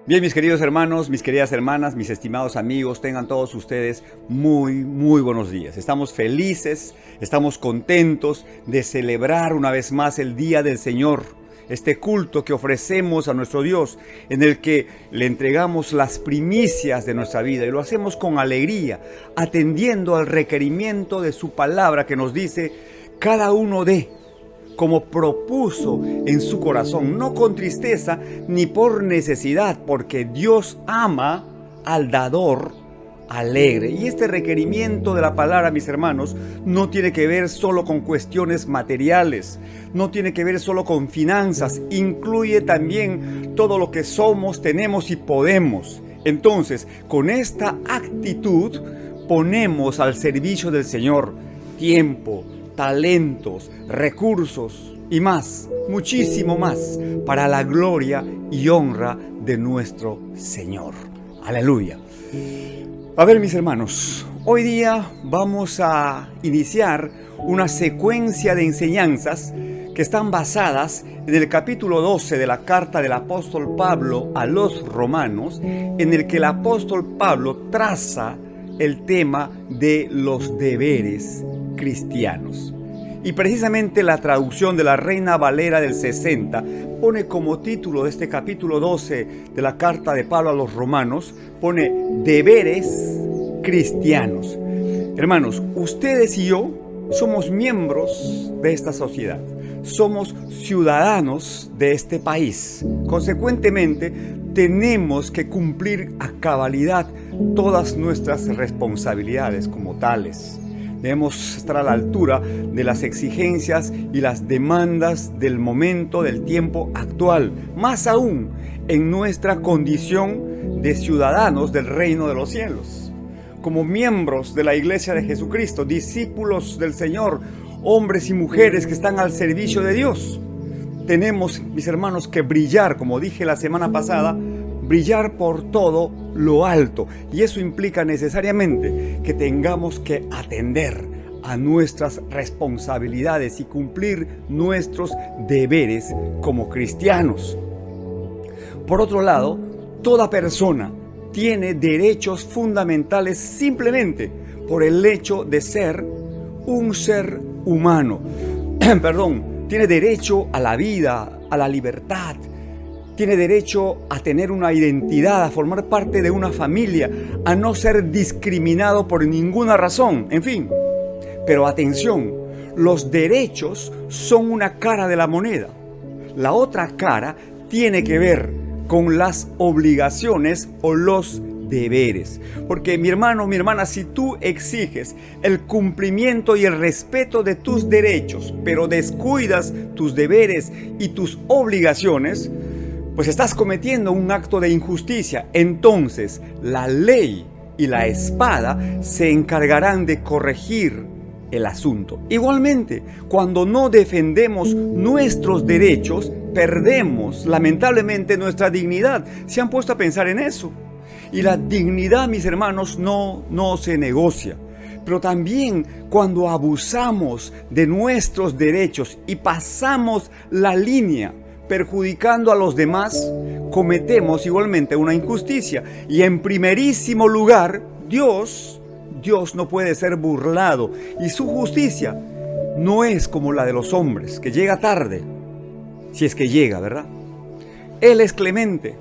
Bien, mis queridos hermanos, mis queridas hermanas, mis estimados amigos, tengan todos ustedes muy buenos días. Estamos felices, estamos contentos de celebrar una vez más el Día del Señor, este culto que ofrecemos a nuestro Dios, en el que le entregamos las primicias de nuestra vida y lo hacemos con alegría, atendiendo al requerimiento de su palabra que nos dice: cada uno dé como propuso en su corazón, no con tristeza ni por necesidad, porque Dios ama al dador alegre. Y este requerimiento de la palabra, mis hermanos, no tiene que ver solo con cuestiones materiales, no tiene que ver solo con finanzas, incluye también todo lo que somos, tenemos y podemos. Entonces, con esta actitud ponemos al servicio del Señor tiempo, talentos, recursos y más, muchísimo más, para la gloria y honra de nuestro Señor. Aleluya. A ver, mis hermanos, hoy día vamos a iniciar una secuencia de enseñanzas que están basadas en el capítulo 12 de la carta del apóstol Pablo a los romanos, en el que el apóstol Pablo traza el tema de los deberes cristianos. Y precisamente la traducción de la Reina Valera del 60 pone como título de este capítulo 12 de la carta de Pablo a los romanos, pone deberes cristianos. Hermanos, ustedes y yo somos miembros de esta sociedad, somos ciudadanos de este país. Consecuentemente, tenemos que cumplir a cabalidad todas nuestras responsabilidades como tales. Debemos estar a la altura de las exigencias y las demandas del momento, del tiempo actual, más aún en nuestra condición de ciudadanos del reino de los cielos. Como miembros de la Iglesia de Jesucristo, discípulos del Señor, hombres y mujeres que están al servicio de Dios, tenemos, mis hermanos, que brillar, como dije la semana pasada, brillar por todo lo alto. Y eso implica necesariamente que tengamos que atender a nuestras responsabilidades y cumplir nuestros deberes como cristianos. Por otro lado, toda persona tiene derechos fundamentales simplemente por el hecho de ser un ser humano. Tiene derecho a la vida, a la libertad. Tiene derecho a tener una identidad, a formar parte de una familia, a no ser discriminado por ninguna razón, en fin. Pero atención, los derechos son una cara de la moneda. La otra cara tiene que ver con las obligaciones o los deberes. Porque mi hermano, mi hermana, si tú exiges el cumplimiento y el respeto de tus derechos, pero descuidas tus deberes y tus obligaciones, pues estás cometiendo un acto de injusticia. Entonces, la ley y la espada se encargarán de corregir el asunto. Igualmente, cuando no defendemos nuestros derechos, perdemos lamentablemente nuestra dignidad. ¿Se han puesto a pensar en eso? Y la dignidad, mis hermanos, no se negocia. Pero también cuando abusamos de nuestros derechos y pasamos la línea, perjudicando a los demás, cometemos igualmente una injusticia. Y en primerísimo lugar, Dios no puede ser burlado. Y su justicia no es como la de los hombres, que llega tarde, si es que llega, ¿verdad? Él es clemente,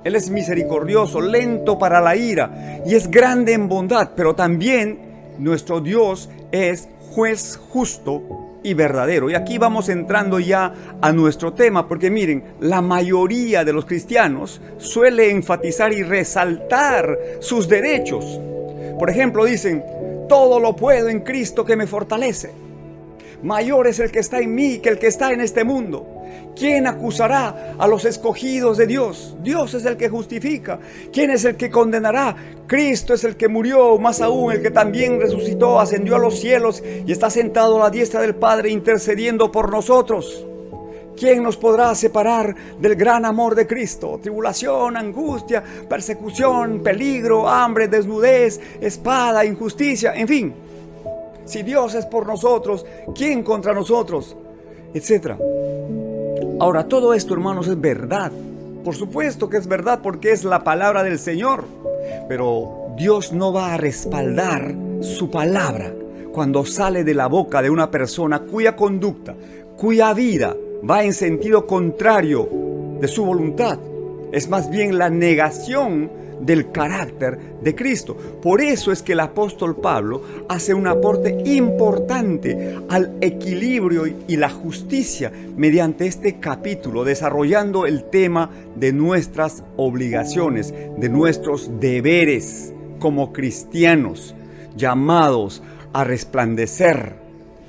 Él es misericordioso, lento para la ira y es grande en bondad. Pero también nuestro Dios es juez justo y verdadero. Y aquí vamos entrando ya a nuestro tema, porque miren, la mayoría de los cristianos suele enfatizar y resaltar sus derechos. Por ejemplo, dicen: todo lo puedo en Cristo que me fortalece. Mayor es el que está en mí que el que está en este mundo. ¿Quién acusará a los escogidos de Dios? Dios es el que justifica. ¿Quién es el que condenará? Cristo es el que murió, más aún el que también resucitó, ascendió a los cielos y está sentado a la diestra del Padre intercediendo por nosotros. ¿Quién nos podrá separar del gran amor de Cristo? Tribulación, angustia, persecución, peligro, hambre, desnudez, espada, injusticia, en fin. Si Dios es por nosotros, ¿quién contra nosotros? Etcétera. Ahora, todo esto, hermanos, es verdad. Por supuesto que es verdad, porque es la palabra del Señor. Pero Dios no va a respaldar su palabra cuando sale de la boca de una persona cuya conducta, cuya vida va en sentido contrario de su voluntad. Es más bien la negación del carácter de Cristo. Por eso es que el apóstol Pablo hace un aporte importante al equilibrio y la justicia mediante este capítulo, desarrollando el tema de nuestras obligaciones, de nuestros deberes como cristianos, llamados a resplandecer.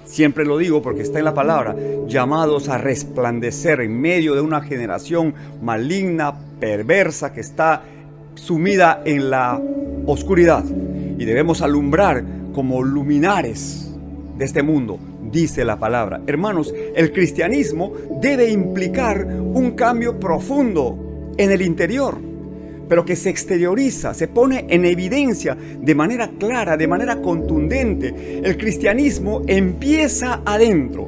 Siempre lo digo porque está en la palabra, llamados a resplandecer en medio de una generación maligna, perversa, que está sumida en la oscuridad, y debemos alumbrar como luminares de este mundo, dice la palabra. Hermanos, el cristianismo debe implicar un cambio profundo en el interior, pero que se exterioriza, se pone en evidencia de manera clara, de manera contundente. El cristianismo empieza adentro,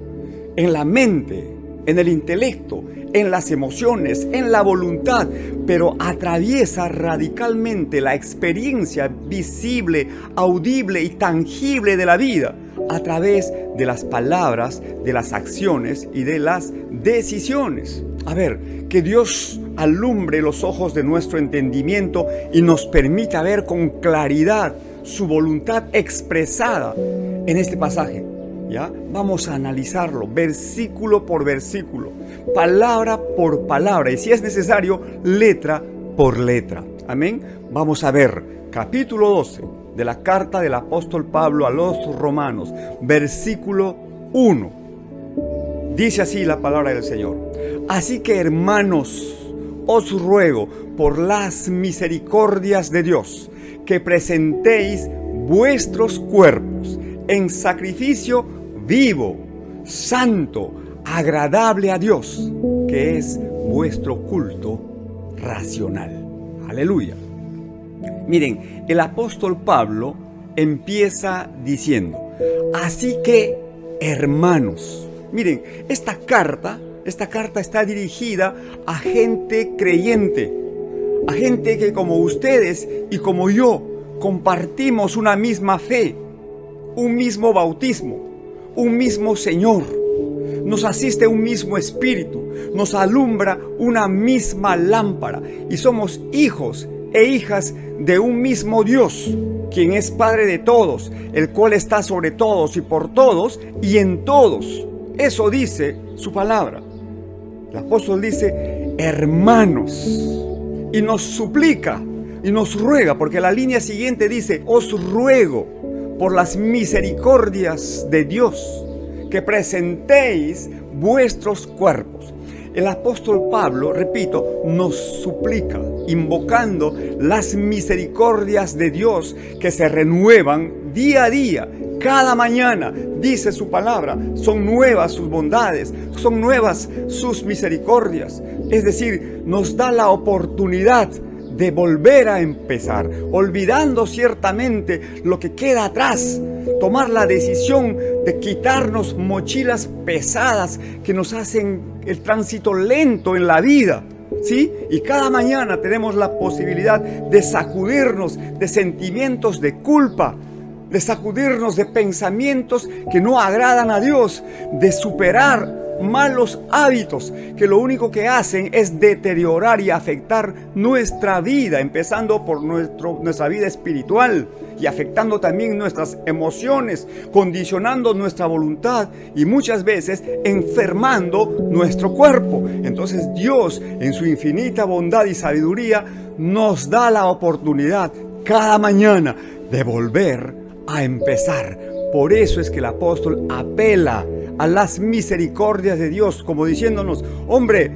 en la mente, en el intelecto, en las emociones, en la voluntad, pero atraviesa radicalmente la experiencia visible, audible y tangible de la vida a través de las palabras, de las acciones y de las decisiones. A ver, que Dios alumbre los ojos de nuestro entendimiento y nos permita ver con claridad su voluntad expresada en este pasaje. ¿Ya? Vamos a analizarlo versículo por versículo, palabra por palabra y si es necesario, letra por letra. Amén. Vamos a ver capítulo 12 de la carta del apóstol Pablo a los Romanos, versículo 1. Dice así la palabra del Señor: así que, hermanos, os ruego por las misericordias de Dios que presentéis vuestros cuerpos en sacrificio vivo, santo, agradable a Dios, que es vuestro culto racional. Aleluya. Miren, el apóstol Pablo empieza diciendo: así que, hermanos. Miren, esta carta está dirigida a gente creyente, a gente que como ustedes y como yo compartimos una misma fe, un mismo bautismo, un mismo Señor. Nos asiste un mismo Espíritu, nos alumbra una misma lámpara y somos hijos e hijas de un mismo Dios, quien es Padre de todos, el cual está sobre todos y por todos y en todos. Eso dice su palabra. El apóstol dice: hermanos, y nos suplica y nos ruega, porque la línea siguiente dice: os ruego por las misericordias de Dios que presentéis vuestros cuerpos. El apóstol Pablo, repito, nos suplica, invocando las misericordias de Dios que se renuevan día a día, cada mañana. Dice su palabra, son nuevas sus bondades, son nuevas sus misericordias. Es decir, nos da la oportunidad de volver a empezar, olvidando ciertamente lo que queda atrás, tomar la decisión de quitarnos mochilas pesadas que nos hacen el tránsito lento en la vida, ¿sí? Y cada mañana tenemos la posibilidad de sacudirnos de sentimientos de culpa, de sacudirnos de pensamientos que no agradan a Dios, de superar malos hábitos que lo único que hacen es deteriorar y afectar nuestra vida, empezando por nuestra vida espiritual y afectando también nuestras emociones, condicionando nuestra voluntad y muchas veces enfermando nuestro cuerpo. Entonces Dios, en su infinita bondad y sabiduría, nos da la oportunidad cada mañana de volver a empezar. Por eso es que el apóstol apela a las misericordias de Dios, como diciéndonos: hombre,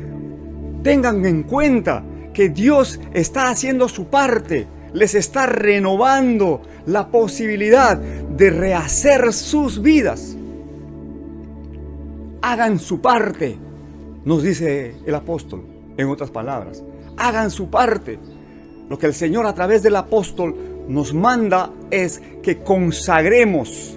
tengan en cuenta que Dios está haciendo su parte, les está renovando la posibilidad de rehacer sus vidas. Hagan su parte, nos dice el apóstol, en otras palabras, hagan su parte. Lo que el Señor a través del apóstol nos manda es que consagremos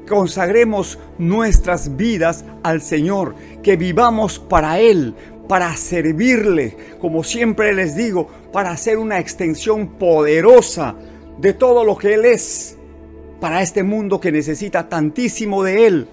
consagremos nuestras vidas al Señor, que vivamos para Él, para servirle, como siempre les digo, para hacer una extensión poderosa de todo lo que Él es, para este mundo que necesita tantísimo de Él.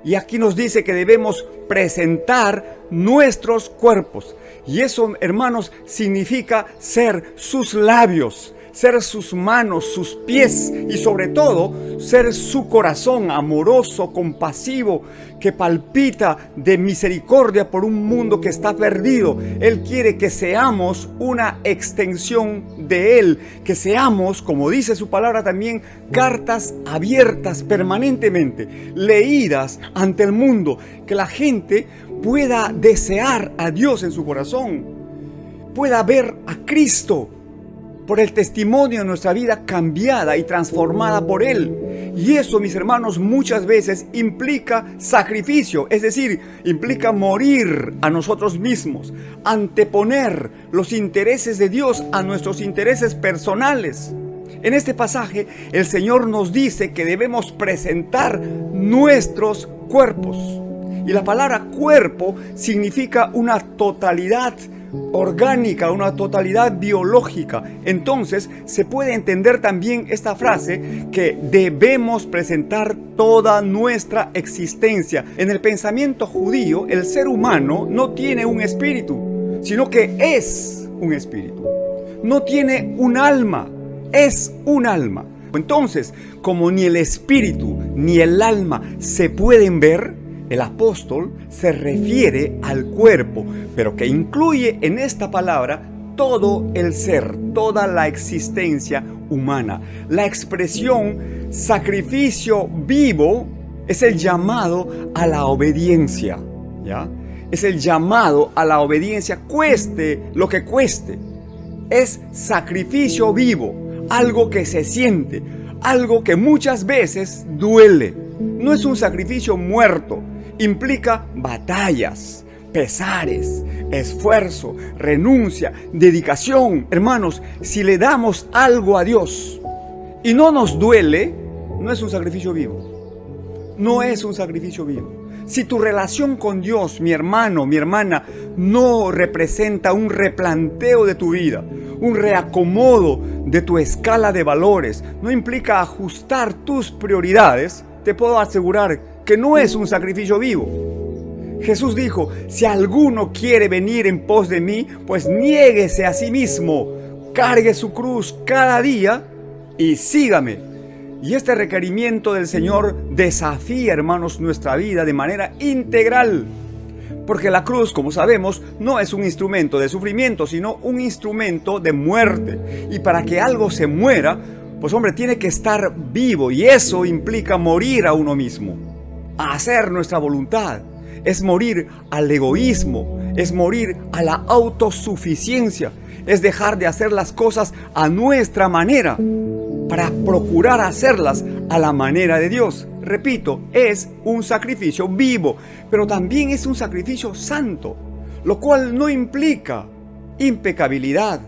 Y aquí nos dice que debemos presentar nuestros cuerpos. Y eso, hermanos, significa ser sus labios, ser sus manos, sus pies y sobre todo ser su corazón amoroso, compasivo, que palpita de misericordia por un mundo que está perdido. Él quiere que seamos una extensión de Él, que seamos, como dice su palabra también, cartas abiertas permanentemente, leídas ante el mundo, que la gente pueda desear a Dios en su corazón, pueda ver a Cristo por el testimonio de nuestra vida cambiada y transformada por Él. Y eso, mis hermanos, muchas veces implica sacrificio, es decir, implica morir a nosotros mismos, anteponer los intereses de Dios a nuestros intereses personales. En este pasaje, el Señor nos dice que debemos presentar nuestros cuerpos. Y la palabra cuerpo significa una totalidad orgánica, una totalidad biológica. Entonces se puede entender también esta frase que debemos presentar toda nuestra existencia. En el pensamiento judío, el ser humano no tiene un espíritu, sino que es un espíritu. No tiene un alma, es un alma. Entonces, como ni el espíritu ni el alma se pueden ver, el apóstol se refiere al cuerpo, pero que incluye en esta palabra todo el ser, toda la existencia humana. La expresión sacrificio vivo es el llamado a la obediencia, ¿ya? Es el llamado a la obediencia, cueste lo que cueste. Es sacrificio vivo, algo que se siente, algo que muchas veces duele. No es un sacrificio muerto. Implica batallas, pesares, esfuerzo, renuncia, dedicación. Hermanos, si le damos algo a Dios y no nos duele, no es un sacrificio vivo. No es un sacrificio vivo. Si tu relación con Dios, mi hermano, mi hermana, no representa un replanteo de tu vida, un reacomodo de tu escala de valores, no implica ajustar tus prioridades, te puedo asegurar que no es un sacrificio vivo. Jesús dijo, si alguno quiere venir en pos de mí, pues niéguese a sí mismo, cargue su cruz cada día y sígame. Y este requerimiento del Señor desafía, hermanos, nuestra vida de manera integral. Porque la cruz, como sabemos, no es un instrumento de sufrimiento, sino un instrumento de muerte. Y para que algo se muera, pues hombre, tiene que estar vivo, y eso implica morir a uno mismo, a hacer nuestra voluntad. Es morir al egoísmo, es morir a la autosuficiencia, es dejar de hacer las cosas a nuestra manera para procurar hacerlas a la manera de Dios. Repito, es un sacrificio vivo, pero también es un sacrificio santo, lo cual no implica impecabilidad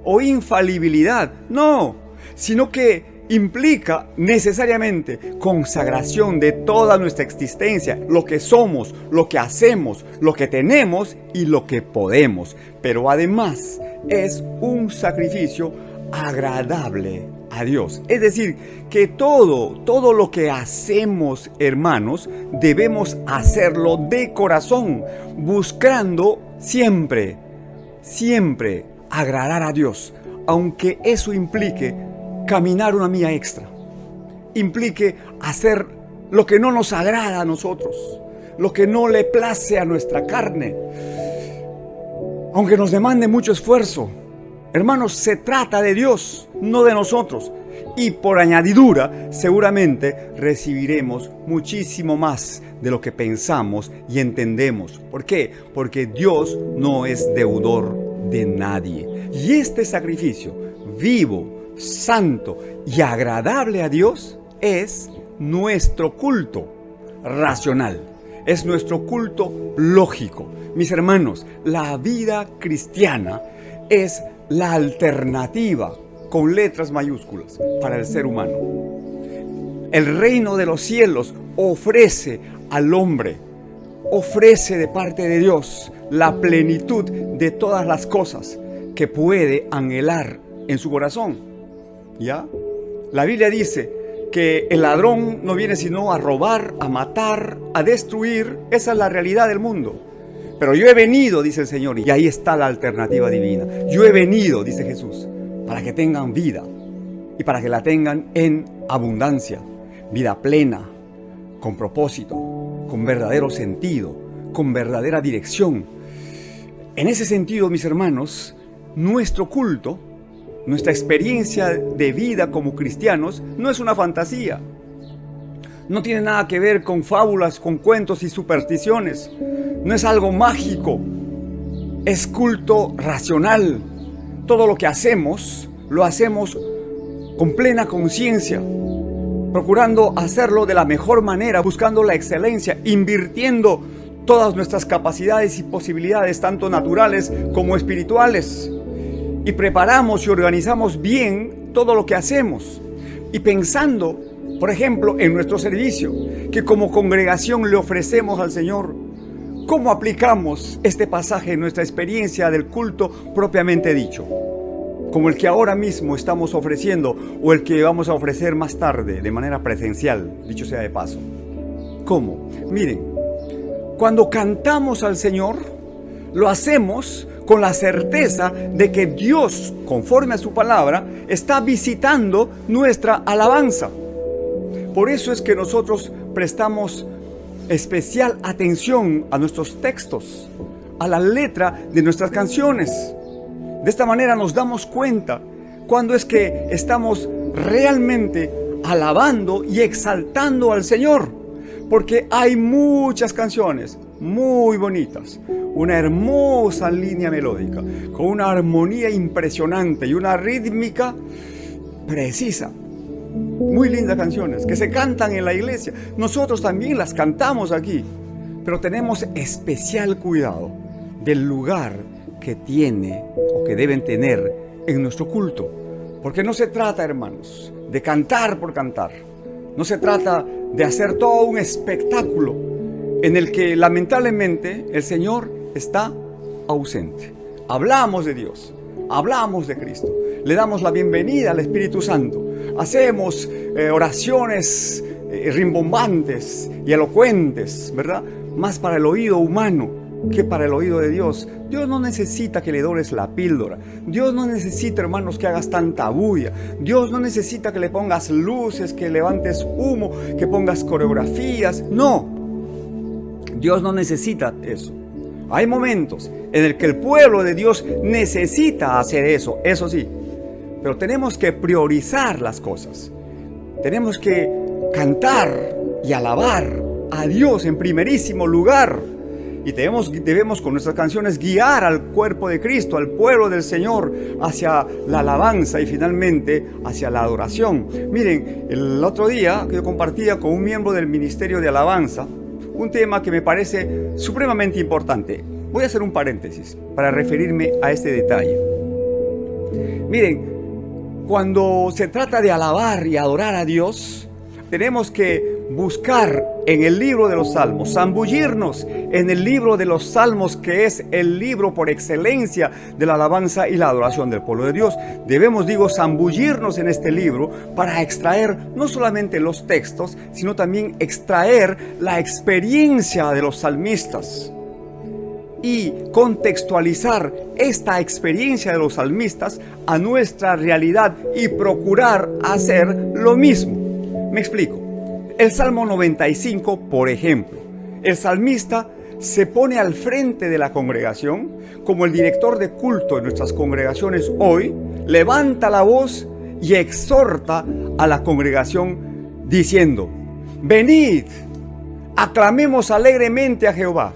o infalibilidad, no, sino que implica necesariamente consagración de toda nuestra existencia, lo que somos, lo que hacemos, lo que tenemos y lo que podemos. Pero además es un sacrificio agradable a Dios. Es decir, que todo lo que hacemos, hermanos, debemos hacerlo de corazón, buscando siempre agradar a Dios, aunque eso implique caminar una milla extra, implique hacer lo que no nos agrada a nosotros, lo que no le place a nuestra carne, aunque nos demande mucho esfuerzo. Hermanos, se trata de Dios, no de nosotros, y por añadidura seguramente recibiremos muchísimo más de lo que pensamos y entendemos. ¿Por qué? Porque Dios no es deudor de nadie, y este sacrificio vivo, santo y agradable a Dios es nuestro culto racional, es nuestro culto lógico. Mis hermanos, la vida cristiana es la alternativa con letras mayúsculas para el ser humano. El reino de los cielos ofrece al hombre, ofrece de parte de Dios la plenitud de todas las cosas que puede anhelar en su corazón. ¿Ya? La Biblia dice que el ladrón no viene sino a robar, a matar, a destruir. Esa es la realidad del mundo. Pero yo he venido, dice el Señor, y ahí está la alternativa divina. Yo he venido, dice Jesús, para que tengan vida y para que la tengan en abundancia. Vida plena, con propósito, con verdadero sentido, con verdadera dirección. En ese sentido, mis hermanos, nuestro culto, nuestra experiencia de vida como cristianos no es una fantasía. No tiene nada que ver con fábulas, con cuentos y supersticiones. No es algo mágico. Es culto racional. Todo lo que hacemos, lo hacemos con plena conciencia, procurando hacerlo de la mejor manera, buscando la excelencia, invirtiendo todas nuestras capacidades y posibilidades, tanto naturales como espirituales. Y preparamos y organizamos bien todo lo que hacemos. Y pensando, por ejemplo, en nuestro servicio, que como congregación le ofrecemos al Señor, ¿cómo aplicamos este pasaje en nuestra experiencia del culto propiamente dicho? Como el que ahora mismo estamos ofreciendo o el que vamos a ofrecer más tarde de manera presencial, dicho sea de paso. ¿Cómo? Miren, cuando cantamos al Señor, lo hacemos con la certeza de que Dios, conforme a su palabra, está visitando nuestra alabanza. Por eso es que nosotros prestamos especial atención a nuestros textos, a la letra de nuestras canciones. De esta manera nos damos cuenta cuando es que estamos realmente alabando y exaltando al Señor. Porque hay muchas canciones muy bonitas, una hermosa línea melódica, con una armonía impresionante y una rítmica precisa. Muy lindas canciones que se cantan en la iglesia. Nosotros también las cantamos aquí, pero tenemos especial cuidado del lugar que tiene o que deben tener en nuestro culto. Porque no se trata, hermanos, de cantar por cantar. No se trata de hacer todo un espectáculo en el que lamentablemente el Señor está ausente. Hablamos de Dios, hablamos de Cristo, le damos la bienvenida al Espíritu Santo, hacemos oraciones rimbombantes y elocuentes, ¿verdad? Más para el oído humano que para el oído de Dios. Dios no necesita que le dores la píldora. Dios no necesita, hermanos, que hagas tanta bulla. Dios no necesita que le pongas luces, que levantes humo, que pongas coreografías. No. Dios no necesita eso. Hay momentos en el que el pueblo de Dios necesita hacer eso sí. Pero tenemos que priorizar las cosas. Tenemos que cantar y alabar a Dios en primerísimo lugar. Y debemos con nuestras canciones guiar al cuerpo de Cristo, al pueblo del Señor, hacia la alabanza y finalmente hacia la adoración. Miren, el otro día que yo compartía con un miembro del Ministerio de Alabanza un tema que me parece supremamente importante. Voy a hacer un paréntesis para referirme a este detalle. Miren, cuando se trata de alabar y adorar a Dios, tenemos que buscar en el libro de los Salmos, zambullirnos en el libro de los Salmos, que es el libro por excelencia de la alabanza y la adoración del pueblo de Dios. Debemos, zambullirnos en este libro para extraer no solamente los textos, sino también extraer la experiencia de los salmistas y contextualizar esta experiencia de los salmistas a nuestra realidad y procurar hacer lo mismo. Me explico. El Salmo 95, por ejemplo, el salmista se pone al frente de la congregación como el director de culto de nuestras congregaciones hoy, levanta la voz y exhorta a la congregación diciendo: venid, aclamemos alegremente a Jehová,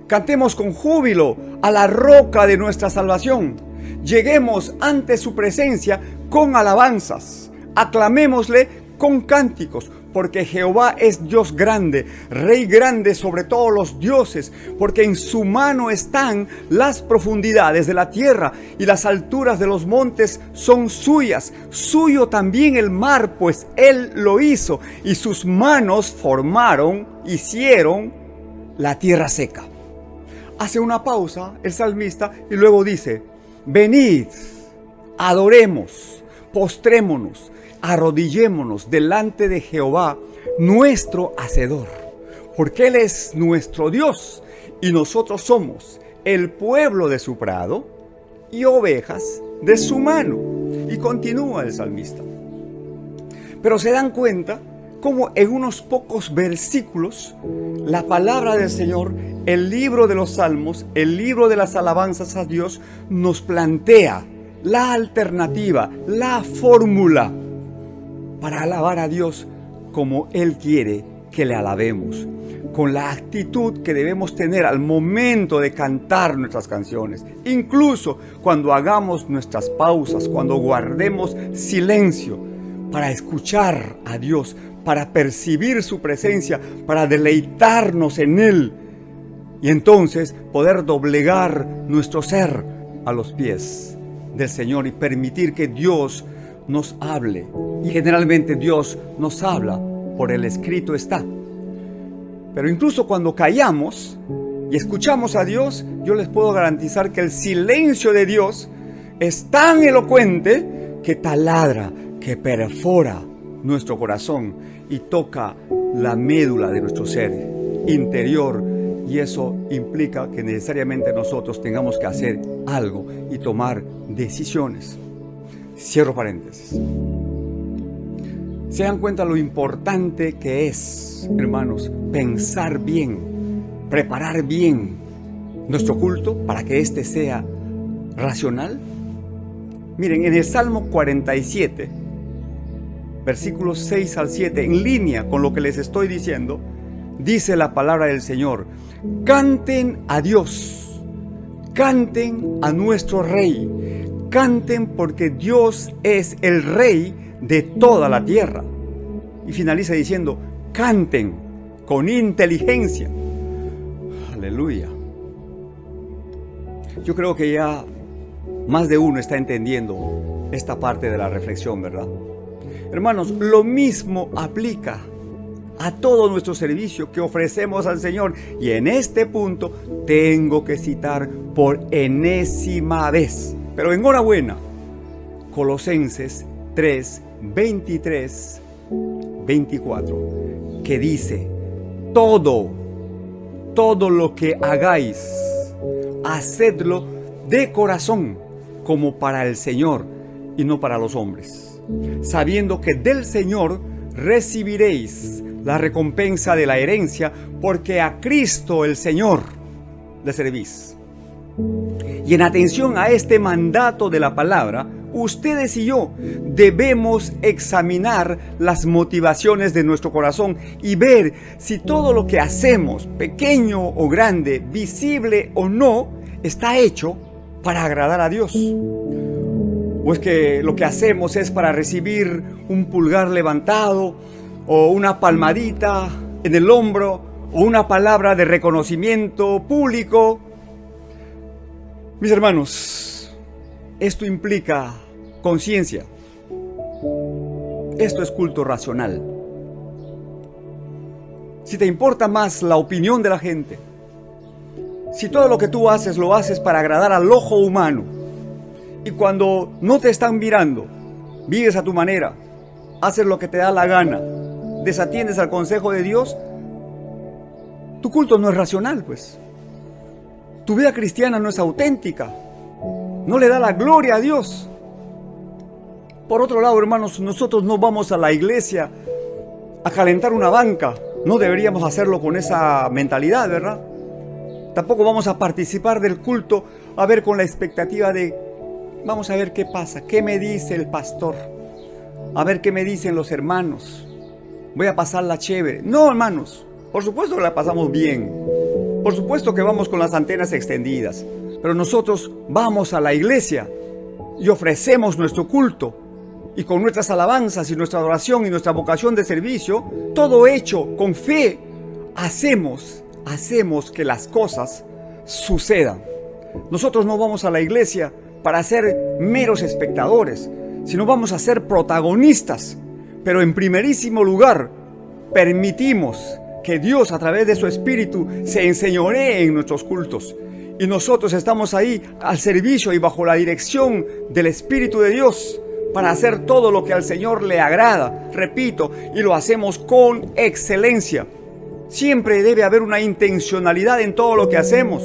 cantemos con júbilo a la roca de nuestra salvación, lleguemos ante su presencia con alabanzas, aclamémosle con cánticos, porque Jehová es Dios grande, Rey grande sobre todos los dioses, porque en su mano están las profundidades de la tierra y las alturas de los montes son suyas. Suyo también el mar, pues él lo hizo, y sus manos hicieron la tierra seca. Hace una pausa el salmista y luego dice: venid, adoremos, postrémonos, arrodillémonos delante de Jehová, nuestro Hacedor, porque Él es nuestro Dios y nosotros somos el pueblo de su prado y ovejas de su mano. Y continúa el salmista. Pero se dan cuenta cómo en unos pocos versículos la palabra del Señor, el libro de los salmos, el libro de las alabanzas a Dios, nos plantea la alternativa, la fórmula para alabar a Dios como Él quiere que le alabemos, con la actitud que debemos tener al momento de cantar nuestras canciones, incluso cuando hagamos nuestras pausas, cuando guardemos silencio para escuchar a Dios, para percibir su presencia, para deleitarnos en Él y entonces poder doblegar nuestro ser a los pies del Señor y permitir que Dios nos hable. Y generalmente Dios nos habla por el escrito está. Pero incluso cuando callamos y escuchamos a Dios, yo les puedo garantizar que el silencio de Dios es tan elocuente que taladra, que perfora nuestro corazón y toca la médula de nuestro ser interior. Y eso implica que necesariamente nosotros tengamos que hacer algo y tomar decisiones. Cierro paréntesis. Se dan cuenta lo importante que es, hermanos, pensar bien, preparar bien nuestro culto para que éste sea racional. Miren, en el Salmo 47, versículos 6 al 7, en línea con lo que les estoy diciendo, dice la palabra del Señor: canten a Dios, canten a nuestro Rey, canten porque Dios es el Rey de toda la tierra. Y finaliza diciendo: canten con inteligencia. Aleluya. Yo creo que ya más de uno está entendiendo esta parte de la reflexión, ¿verdad? Hermanos, lo mismo aplica a todo nuestro servicio que ofrecemos al Señor. Y en este punto tengo que citar por enésima vez, pero enhorabuena, Colosenses 3, 23, 24, que dice: todo lo que hagáis, hacedlo de corazón, como para el Señor y no para los hombres, sabiendo que del Señor recibiréis la recompensa de la herencia, porque a Cristo el Señor le servís. Y en atención a este mandato de la palabra, ustedes y yo debemos examinar las motivaciones de nuestro corazón y ver si todo lo que hacemos, pequeño o grande, visible o no, está hecho para agradar a Dios. ¿O es que lo que hacemos es para recibir un pulgar levantado, o una palmadita en el hombro, o una palabra de reconocimiento público? Mis hermanos, esto implica conciencia. Esto es culto racional. Si te importa más la opinión de la gente, si todo lo que tú haces lo haces para agradar al ojo humano, y cuando no te están mirando, vives a tu manera, haces lo que te da la gana, desatiendes al consejo de Dios, tu culto no es racional, pues. Tu vida cristiana no es auténtica, no le da la gloria a Dios. Por otro lado, hermanos, nosotros no vamos a la iglesia a calentar una banca. No deberíamos hacerlo con esa mentalidad, ¿verdad? Tampoco vamos a participar del culto a ver con la expectativa de: vamos a ver qué pasa, qué me dice el pastor, a ver qué me dicen los hermanos, voy a pasarla chévere. No, hermanos, por supuesto que la pasamos bien, por supuesto que vamos con las antenas extendidas, pero nosotros vamos a la iglesia y ofrecemos nuestro culto y con nuestras alabanzas y nuestra adoración y nuestra vocación de servicio, todo hecho con fe, hacemos que las cosas sucedan. Nosotros no vamos a la iglesia para ser meros espectadores, sino vamos a ser protagonistas. Pero en primerísimo lugar, permitimos que Dios a través de su Espíritu se enseñoree en nuestros cultos. Y nosotros estamos ahí al servicio y bajo la dirección del Espíritu de Dios para hacer todo lo que al Señor le agrada. Repito, y lo hacemos con excelencia. Siempre debe haber una intencionalidad en todo lo que hacemos.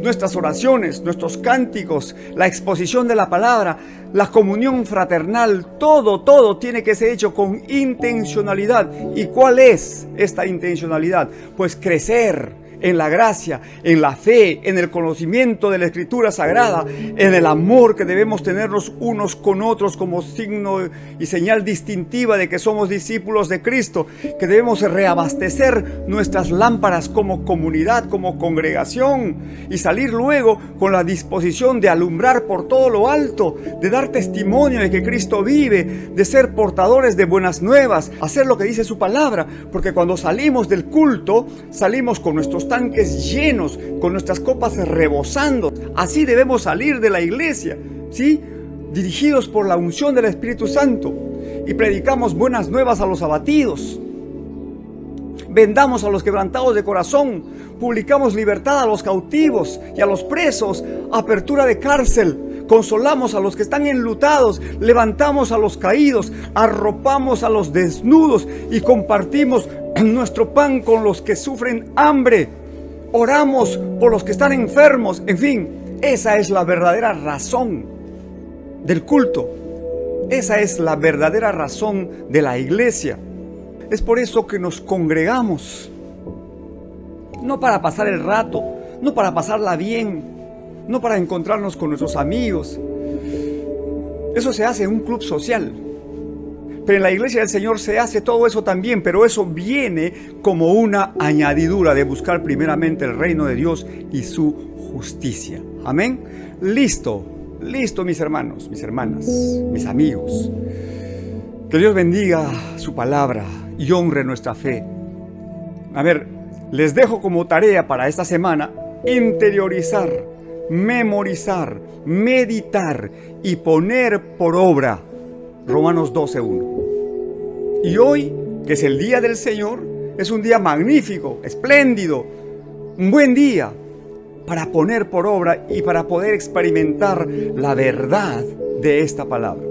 Nuestras oraciones, nuestros cánticos, la exposición de la palabra, la comunión fraternal, todo tiene que ser hecho con intencionalidad. ¿Y cuál es esta intencionalidad? Pues crecer en la gracia, en la fe, en el conocimiento de la Escritura Sagrada, en el amor que debemos tenernos unos con otros como signo y señal distintiva de que somos discípulos de Cristo, que debemos reabastecer nuestras lámparas como comunidad, como congregación, y salir luego con la disposición de alumbrar por todo lo alto, de dar testimonio de que Cristo vive, de ser portadores de buenas nuevas, hacer lo que dice su palabra, porque cuando salimos del culto, salimos con nuestros tanques llenos, con nuestras copas rebosando. Así debemos salir de la iglesia, ¿sí? Dirigidos por la unción del Espíritu Santo, y predicamos buenas nuevas a los abatidos, vendamos a los quebrantados de corazón, publicamos libertad a los cautivos y a los presos, apertura de cárcel, consolamos a los que están enlutados, levantamos a los caídos, arropamos a los desnudos y compartimos nuestro pan con los que sufren hambre. Oramos por los que están enfermos. En fin, esa es la verdadera razón del culto. Esa es la verdadera razón de la iglesia. Es por eso que nos congregamos. No para pasar el rato, no para pasarla bien, no para encontrarnos con nuestros amigos. Eso se hace en un club social. Pero en la iglesia del Señor se hace todo eso también, pero eso viene como una añadidura de buscar primeramente el reino de Dios y su justicia. Amén. Listo, mis hermanos, mis hermanas, mis amigos. Que Dios bendiga su palabra y honre nuestra fe. A ver, les dejo como tarea para esta semana interiorizar, memorizar, meditar y poner por obra Romanos 12:1. Y hoy, que es el día del Señor, es un día magnífico, espléndido, un buen día para poner por obra y para poder experimentar la verdad de esta palabra.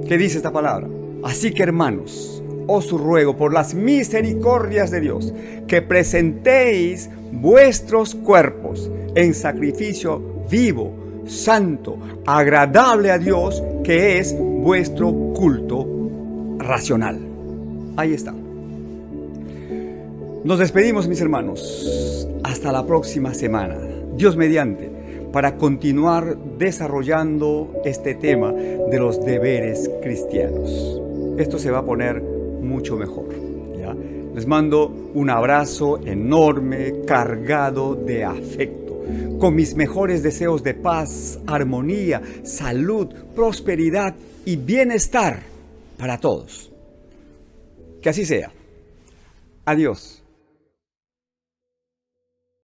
¿Qué dice esta palabra? Así que, hermanos, os ruego por las misericordias de Dios que presentéis vuestros cuerpos en sacrificio vivo, santo, agradable a Dios, que es vuestro culto racional. Ahí está. Nos despedimos, mis hermanos. Hasta la próxima semana, Dios mediante, para continuar desarrollando este tema de los deberes cristianos. Esto se va a poner mucho mejor, ¿ya? Les mando un abrazo enorme, cargado de afecto, con mis mejores deseos de paz, armonía, salud, prosperidad y bienestar para todos. Que así sea. Adiós.